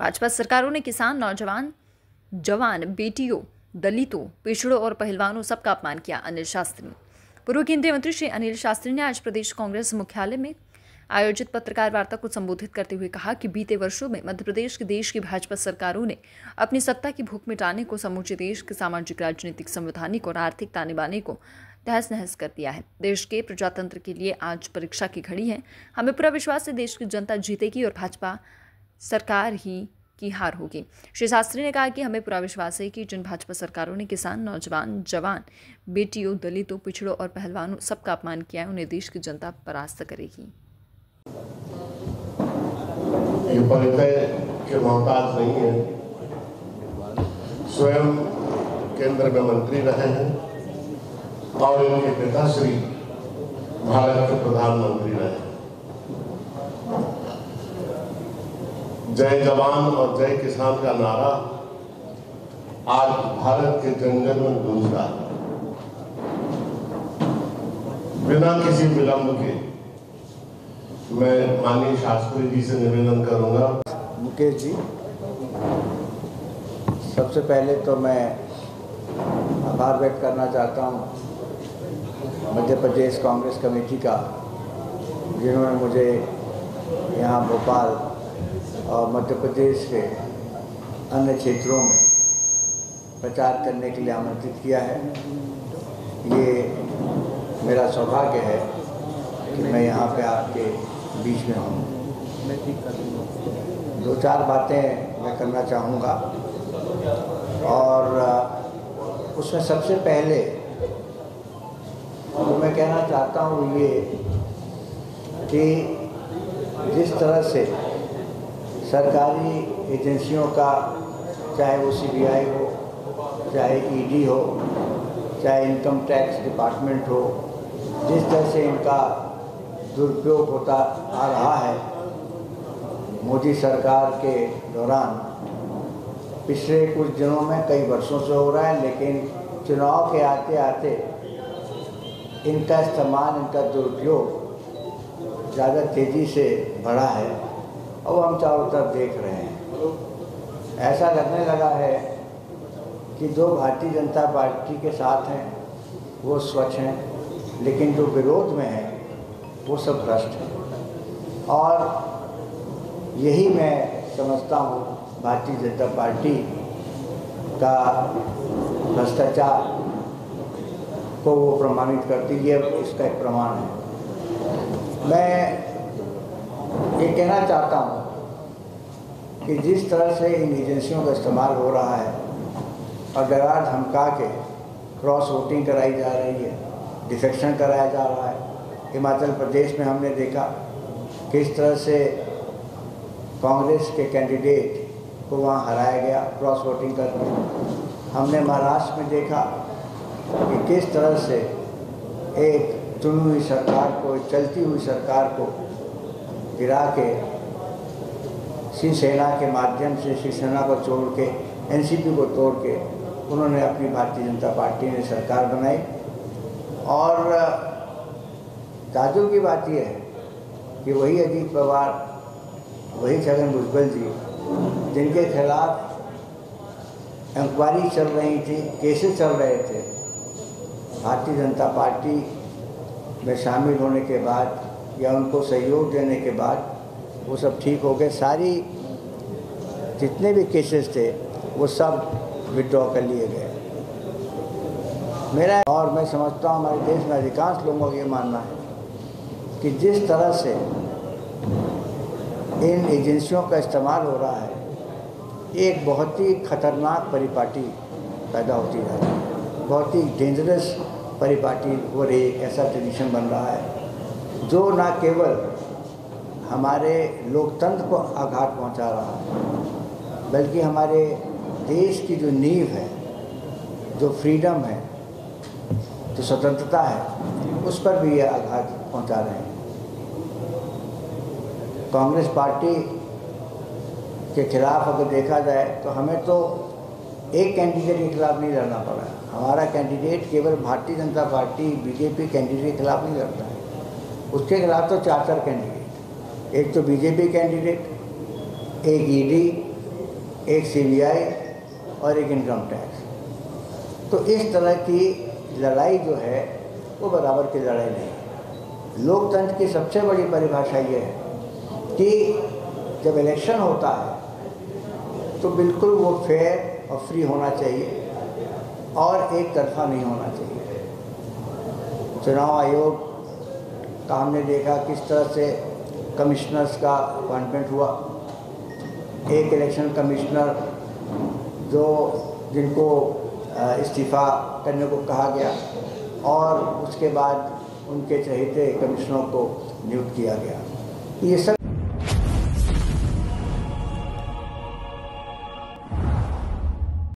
भाजपा सरकारों ने किसान, नौजवान, जवान, बेटियों, दलितों, पिछड़ों और पहलवानों सबका अपमान किया। अनिल शास्त्री। पूर्व केंद्रीय मंत्री श्री अनिल शास्त्री ने आज प्रदेश कांग्रेस मुख्यालय में आयोजित पत्रकार वार्ता को संबोधित करते हुए कहा कि बीते वर्षों में मध्य प्रदेश के देश की भाजपा सरकारों ने अपनी सत्ता की भूख मिटाने को समूचे देश के सामाजिक, राजनीतिक, संवैधानिक और आर्थिक ताने बाने को तहस नहस कर दिया है। देश के प्रजातंत्र के लिए आज परीक्षा की घड़ी है। हमें पूरा विश्वास है देश की जनता जीतेगी और भाजपा सरकार ही की हार होगी। श्री शास्त्री ने कहा कि हमें पूरा विश्वास है कि जिन भाजपा सरकारों ने किसान, नौजवान, जवान, बेटियों, दलितों, पिछड़ों और पहलवानों सबका अपमान किया है, उन्हें देश की जनता परास्त करेगी। ये परिचय के मोहताज नहीं है। स्वयं केंद्र में मंत्री रहे हैं और इनके पिताश्री भारत के प्रधानमंत्री रहे हैं। जय जवान और जय किसान का नारा आज भारत के जन जन में गूंज रहा है। बिना किसी विलंब के मैं माननीय शास्त्री जी से निवेदन करूंगा। मुकेश जी, सबसे पहले तो मैं आभार व्यक्त करना चाहता हूं मध्य प्रदेश कांग्रेस कमेटी का, जिन्होंने मुझे यहाँ भोपाल और मध्य प्रदेश के अन्य क्षेत्रों में प्रचार करने के लिए आमंत्रित किया है। ये मेरा सौभाग्य है कि मैं यहाँ पे आपके बीच में हूँ। दो चार बातें मैं करना चाहूँगा और उसमें सबसे पहले तो मैं कहना चाहता हूँ ये कि जिस तरह से सरकारी एजेंसियों का, चाहे वो सीबीआई हो, चाहे ईडी हो, चाहे इनकम टैक्स डिपार्टमेंट हो, जिस तरह से इनका दुरुपयोग होता आ रहा है मोदी सरकार के दौरान, पिछले कुछ दिनों में, कई वर्षों से हो रहा है, लेकिन चुनाव के आते आते इनका इस्तेमाल, इनका दुरुपयोग ज़्यादा तेज़ी से बढ़ा है और हम चारों तरफ देख रहे हैं। ऐसा लगने लगा है कि जो भारतीय जनता पार्टी के साथ हैं वो स्वच्छ हैं, लेकिन जो विरोध में है वो सब भ्रष्ट है। और यही मैं समझता हूँ भारतीय जनता पार्टी का भ्रष्टाचार को वो प्रमाणित करती है, इसका एक प्रमाण है। मैं ये कहना चाहता हूँ कि जिस तरह से इन एजेंसियों का इस्तेमाल हो रहा है और डरा धमका के क्रॉस वोटिंग कराई जा रही है, डिफेक्शन कराया जा रहा है। हिमाचल प्रदेश में हमने देखा किस तरह से कांग्रेस के कैंडिडेट को वहाँ हराया गया क्रॉस वोटिंग करके। हमने महाराष्ट्र में देखा कि किस तरह से एक चुनी हुई सरकार को, चलती हुई सरकार को गिरा के शिवसेना के माध्यम से, शिवसेना को छोड़ के, एनसीपी को तोड़ के उन्होंने अपनी भारतीय जनता पार्टी ने सरकार बनाई। और ताज्जुब की बात यह है कि वही अजीत पवार, वही छगन भुजबल जी, जिनके खिलाफ इंक्वायरी चल रही थी, केसेस चल रहे थे, भारतीय जनता पार्टी में शामिल होने के बाद या उनको सहयोग देने के बाद वो सब ठीक हो गए। सारी जितने भी केसेस थे वो सब विड्रॉ कर लिए गए। मेरा और मैं समझता हूँ हमारे देश में अधिकांश लोगों का ये मानना है कि जिस तरह से इन एजेंसियों का इस्तेमाल हो रहा है, एक बहुत ही खतरनाक परिपाटी पैदा होती जा रही है, बहुत ही डेंजरस परिपाटी हो रही, ऐसा ट्रेडिशन बन रहा है जो न केवल हमारे लोकतंत्र को आघात पहुंचा रहा है, बल्कि हमारे देश की जो नींव है, जो फ्रीडम है, जो स्वतंत्रता है, उस पर भी ये आघात पहुंचा रहे हैं। कांग्रेस पार्टी के खिलाफ अगर देखा जाए तो हमें तो एक कैंडिडेट के खिलाफ नहीं लड़ना पड़ा। हमारा कैंडिडेट केवल Bharatiya Janata party, BJP candidate के खिलाफ नहीं लड़ता है, उसके खिलाफ तो चार कैंडिडेट, एक तो बीजेपी कैंडिडेट, एक ईडी एक सीबीआई और एक इनकम टैक्स। तो इस तरह की लड़ाई जो है वो बराबर की लड़ाई नहीं है। लोकतंत्र की सबसे बड़ी परिभाषा ये है कि जब इलेक्शन होता है तो बिल्कुल वो फेयर और फ्री होना चाहिए और एक तरफा नहीं होना चाहिए। चुनाव आयोग का हमने देखा किस तरह से कमिश्नर्स का अपॉइंटमेंट हुआ। एक इलेक्शन कमिश्नर जिनको इस्तीफ़ा करने को कहा गया और उसके बाद उनके चहेते कमिश्नरों को नियुक्त किया गया। ये सब